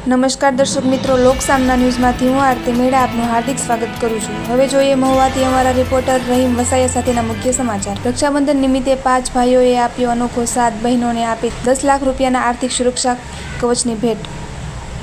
નમસ્કાર દર્શક મિત્રો, લોકસામના ન્યૂઝમાંથી હું આરતી મેળા આપનું હાર્દિક સ્વાગત કરું છું। હવે જોઈએ મહુવાથી અમારા રિપોર્ટર રહીમ વસાયા સાથેના મુખ્ય સમાચાર। રક્ષાબંધન નિમિત્તે 5 ભાઈઓએ આપ્યો અનોખો સાથ, બહેનોને આપી 10 લાખ રૂપિયાના આર્થિક સુરક્ષા કવચની ભેટ।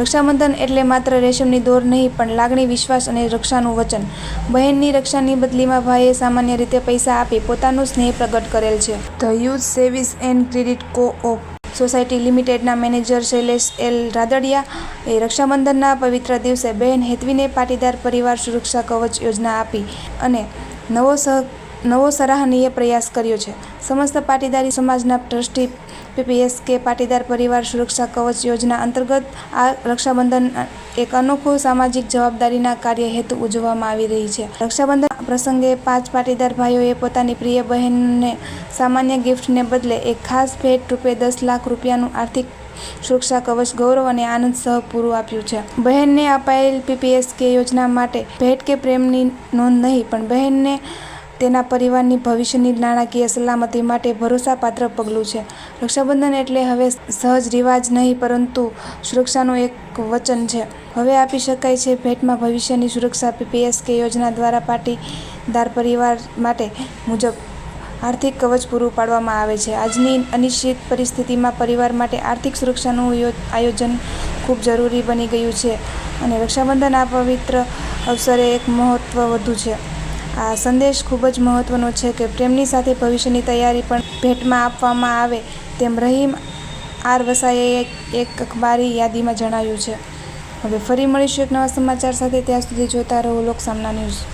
રક્ષાબંધન એટલે માત્ર રેશમની દોર નહીં, પણ લાગણી, વિશ્વાસ અને રક્ષાનું વચન। બહેનની રક્ષાની બદલીમાં ભાઈએ સામાન્ય રીતે પૈસા આપી પોતાનું સ્નેહ પ્રગટ કરેલ છે। ધ યુથ સેવિસ એન્ડ ક્રેડિટ કો-ઓપ સોસાયટી લિમિટેડના મેનેજર શૈલેષ એલ રાદડિયાએ રક્ષાબંધનના પવિત્ર દિવસે બહેન હેતવીને પાટીદાર પરિવાર સુરક્ષા કવચ યોજના આપી અને નવો સરાહનીય પ્રયાસ કર્યો છે। સમસ્ત પાટીદારી સમાજના ટ્રસ્ટી પીપીએસકે પાટીદાર પરિવાર સુરક્ષા કવચ યોજના અંતર્ગત આ રક્ષાબંધન એક અનોખો સામાજિક જવાબદારીના કાર્ય હેતુ ઉજવવામાં આવી રહી છે। રક્ષાબંધન પ્રસંગે 5 પાટીદાર ભાઈઓએ પોતાની પ્રિય બહેનને સામાન્ય ગિફ્ટને બદલે એક ખાસ ભેટ રૂપે 10 લાખ રૂપિયાનું આર્થિક સુરક્ષા કવચ ગૌરવ અને આનંદ સહ પૂરું આપ્યું છે। બહેનને અપાયેલ પીપીએસકે યોજના માટે ભેટ કે પ્રેમની નોંધ નહીં, પણ બહેનને તેના પરિવારની ભવિષ્યની નાણાકીય સલામતી માટે ભરોસાપાત્ર પગલું છે। રક્ષાબંધન એટલે હવે સહજ રિવાજ નહીં, પરંતુ સુરક્ષાનું એક વચન છે। હવે આપી શકાય છે ભેટમાં ભવિષ્યની સુરક્ષા। પીપીએસકે યોજના દ્વારા પાટીદાર પરિવાર માટે મુજબ આર્થિક કવચ પૂરું પાડવામાં આવે છે। આજની અનિશ્ચિત પરિસ્થિતિમાં પરિવાર માટે આર્થિક સુરક્ષાનું આયોજન ખૂબ જરૂરી બની ગયું છે અને રક્ષાબંધન આ પવિત્ર અવસરે એક મહત્વ વધુ છે। આ સંદેશ ખૂબ જ મહત્વનો છે કે પ્રેમની સાથે ભવિષ્યની તૈયારી પણ ભેટમાં આપવામાં આવે, તેમ રહીમ આર વસાયાએ એક અખબારી યાદીમાં જણાવ્યું છે। હવે ફરી મળીશું એક નવા સમાચાર સાથે, ત્યાં સુધી જોતા રહો લોકસામના ન્યૂઝ।